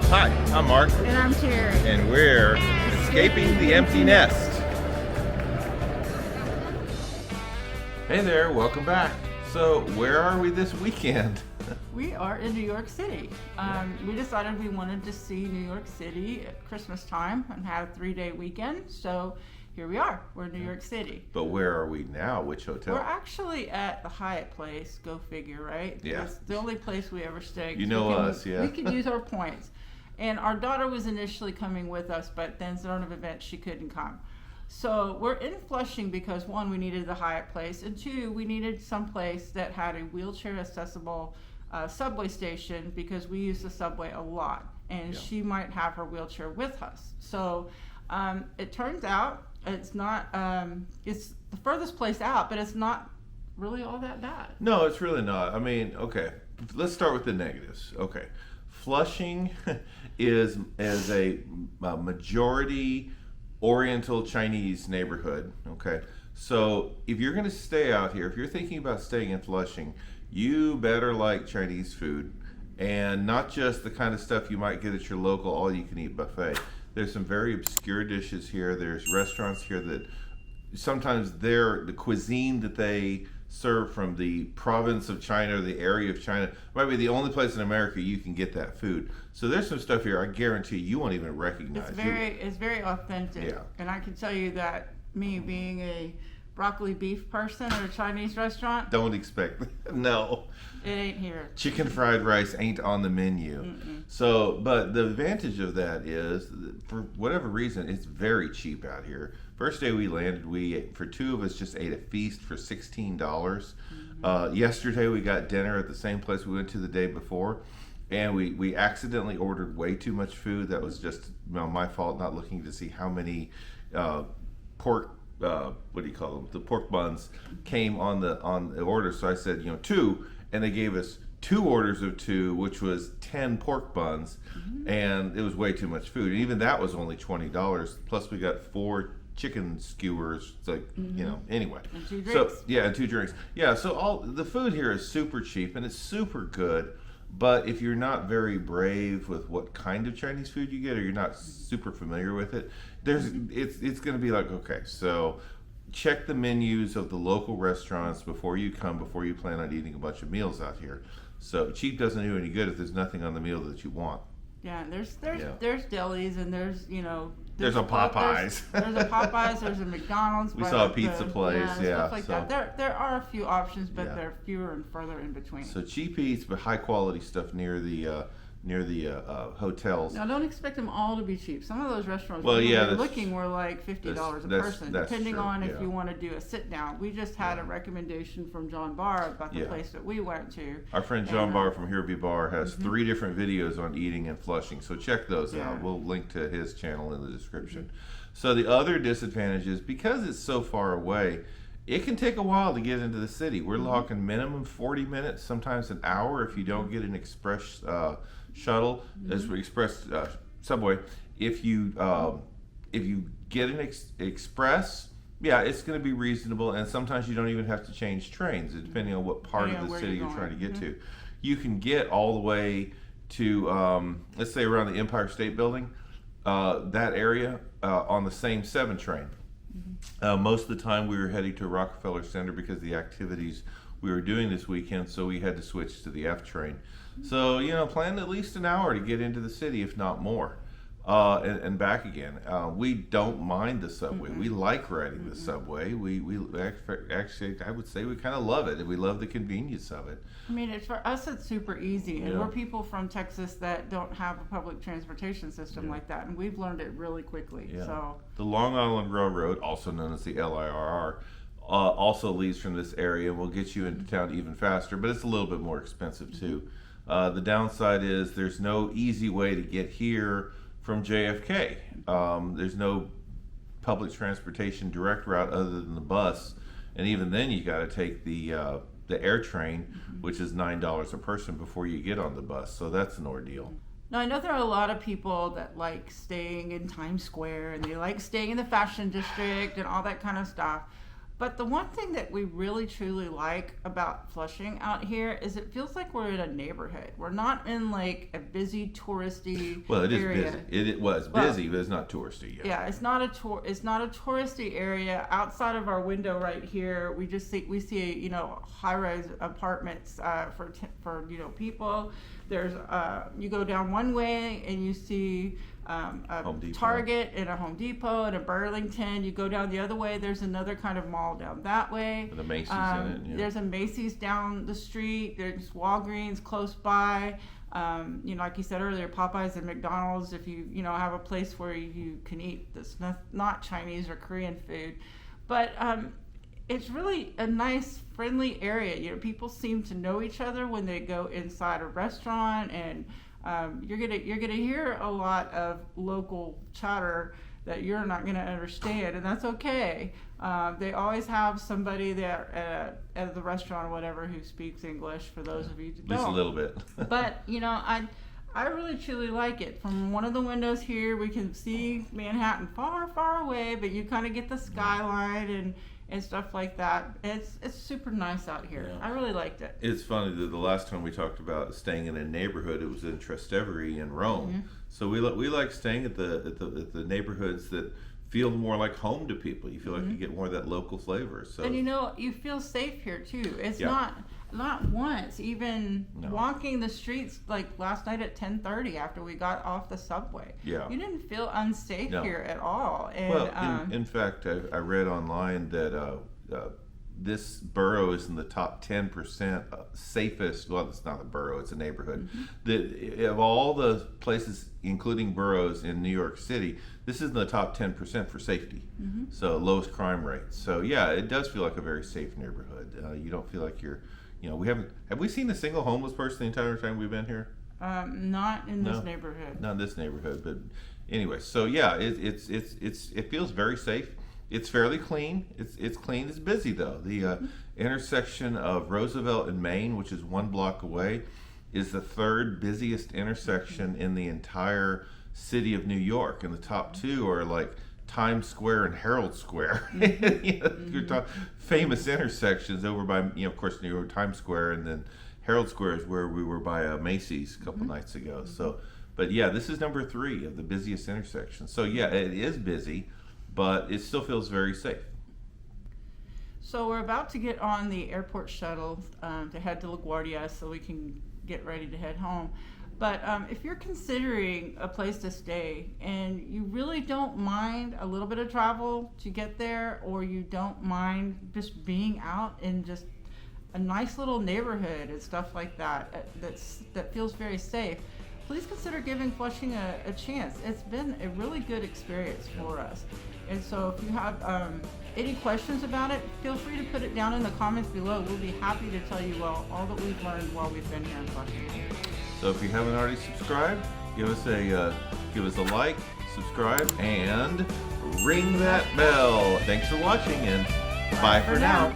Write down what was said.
Hi, I'm Mark, And I'm Terry. and we're Escaping the Empty Nest. Hey there, welcome back. So, where are we this weekend? We are in New York City. We decided we wanted to see New York City at Christmas time and have a 3-day weekend. So here we are. We're in New York City. But where are we now? Which hotel? We're actually at the Hyatt Place. Go figure, right? Yeah. It's the only place we ever stay. You know us, yeah. We can use our points. And our daughter was initially coming with us, but then sort of event she couldn't come. So we're in Flushing because one, we needed the Hyatt Place, and two, we needed some place that had a wheelchair accessible subway station because we use the subway a lot, and Yeah. she might have her wheelchair with us. So it turns out it's not, it's the furthest place out, but it's not really all that bad. No, it's really not. I mean, okay, let's start with the negatives. Okay, Flushing is a majority Oriental Chinese neighborhood. Okay, so if you're going to stay out here, if you're thinking about staying in Flushing, you better like Chinese food, and not just the kind of stuff you might get at your local all-you-can-eat buffet. There's some very obscure dishes here. There's restaurants here that sometimes the cuisine that they serve from the province of China or the area of China might be the only place in America you can get that food. So there's some stuff here I guarantee you won't even recognize. It's very authentic. Yeah. And I can tell you that me being a broccoli beef person at a Chinese restaurant, Don't expect no. it ain't here. Chicken fried rice ain't on the menu. Mm-mm. So, but the advantage of that is, that for whatever reason, it's very cheap out here. First day we landed, for two of us just ate a feast for $16. Yesterday we got dinner at the same place we went to the day before, and we accidentally ordered way too much food. That was just my fault, not looking to see how many pork. What do you call them? The pork buns came on the order. So I said, two, and they gave us 2 orders of 2, which was 10 pork buns, and it was way too much food. And even that was only $20. Plus we got 4 chicken skewers. It's like, anyway. And 2 So drinks. yeah, and 2 drinks. Yeah, so all the food here is super cheap and it's super good. But if you're not very brave with what kind of Chinese food you get, or you're not super familiar with it, it's going to be like, okay, so check the menus of the local restaurants before you plan on eating a bunch of meals out here. So cheap doesn't do any good if there's nothing on the meal that you want. Yeah, and there's delis, and there's There's a Popeyes. There's a Popeyes. There's a McDonald's. We but saw a pizza place, stuff like so- that. There are a few options, but Yeah. they're fewer and further in between. So cheap eats, but high quality stuff near the hotels. Now, don't expect them all to be cheap. Some of those restaurants Well, we yeah, were that's- looking were like $50 a that's- person, that's depending true, on if yeah. you want to do a sit down. We just had a recommendation from John Barr about the Yeah. place that we went to. Our friend John And, Barr from Here Be Bar has 3 different videos on eating and Flushing, so check those Yeah. out. We'll link to his channel in the description. So the other disadvantage is because it's so far away, it can take a while to get into the city. We're talking minimum 40 minutes, sometimes an hour if you don't get an express shuttle, as express subway. If you get an express, yeah, it's going to be reasonable, and sometimes you don't even have to change trains, depending on what part Depending of on the where city you're you're trying to going. get to. You can get all the way to, let's say, around the Empire State Building, that area, on the same 7 train. Most of the time we were heading to Rockefeller Center because of the activities we were doing this weekend, so we had to switch to the F train. So, plan at least an hour to get into the city, if not more, and back again. We don't mind the subway. We like riding the subway. We actually, I would say we kind of love it, and we love the convenience of it. I mean, for us, it's super easy, and Yeah. we're people from Texas that don't have a public transportation system Yeah. like that, and we've learned it really quickly. Yeah. So, The Long Island Railroad, also known as the LIRR, also leaves from this area and will get you into town even faster, but it's a little bit more expensive too. The downside is there's no easy way to get here from JFK. There's no public transportation direct route other than the bus, and even then you got to take the air train, which is $9 a person before you get on the bus. So that's an ordeal. now I know there are a lot of people that like staying in Times Square and they like staying in the fashion district and all that kind of stuff. But the one thing that we really truly like about Flushing out here is it feels like we're in a neighborhood. We're not in like a busy touristy Well, it is area. busy. It was Well, busy, but it's not touristy yet. Yeah, it's not a it's not a touristy area. Outside of our window right here, we see high-rise apartments for people. There's you go down one way and you see a Home Depot. Target and a Home Depot and a Burlington. You go down the other way, there's another kind of mall down that way. With a Macy's in it. Yeah. There's a Macy's down the street. There's Walgreens close by. Like you said earlier, Popeyes and McDonald's. If you have a place where you can eat that's not Chinese or Korean food, but it's really a nice, friendly area. People seem to know each other when they go inside a restaurant, and you're gonna hear a lot of local chatter that you're not gonna understand, and that's okay. They always have somebody there at the restaurant or whatever who speaks English. For those of you who At least don't, a little bit. but I really truly like it. From one of the windows here, we can see Manhattan far, far away, but you kind of get the skyline and stuff like that. It's super nice out here. Yeah. I really liked it. It's funny that the last time we talked about staying in a neighborhood, it was in Trastevere in Rome. Mm-hmm. So we like staying at the neighborhoods that feel more like home to people. You feel like you get more of that local flavor. So And you feel safe here too. It's Yeah. not once, even No. walking the streets like last night at 10:30 after we got off the subway. Yeah. You didn't feel unsafe No. here at all. And Well, in fact, I read online that this borough is in the top 10% safest. Well, it's not a borough; it's a neighborhood. That of all the places, including boroughs in New York City, this is in the top 10% for safety. So lowest crime rate. So yeah, it does feel like a very safe neighborhood. You don't feel like you're, have we seen a single homeless person the entire time we've been here? not in No. this neighborhood. Not in this neighborhood, but anyway. So yeah, it feels very safe. It's fairly clean. It's clean. It's busy though. The intersection of Roosevelt and Main, which is 1 block away, is the third busiest intersection in the entire city of New York, and the top two are like Times Square and Herald Square. You're talking famous intersections over by, of course, New York Times Square, and then Herald Square is where we were by Macy's a couple nights ago. So, but yeah, this is number 3 of the busiest intersections. So yeah, it is busy, but it still feels very safe. So we're about to get on the airport shuttle to head to LaGuardia so we can get ready to head home. But if you're considering a place to stay and you really don't mind a little bit of travel to get there, or you don't mind just being out in just a nice little neighborhood and stuff like that, that feels very safe, please consider giving Flushing a chance. It's been a really good experience for us. And so if you have any questions about it, feel free to put it down in the comments below. We'll be happy to tell you all that we've learned while we've been here in Flushing. So if you haven't already subscribed, give us a like, subscribe, and ring that bell. Thanks for watching, and bye for now.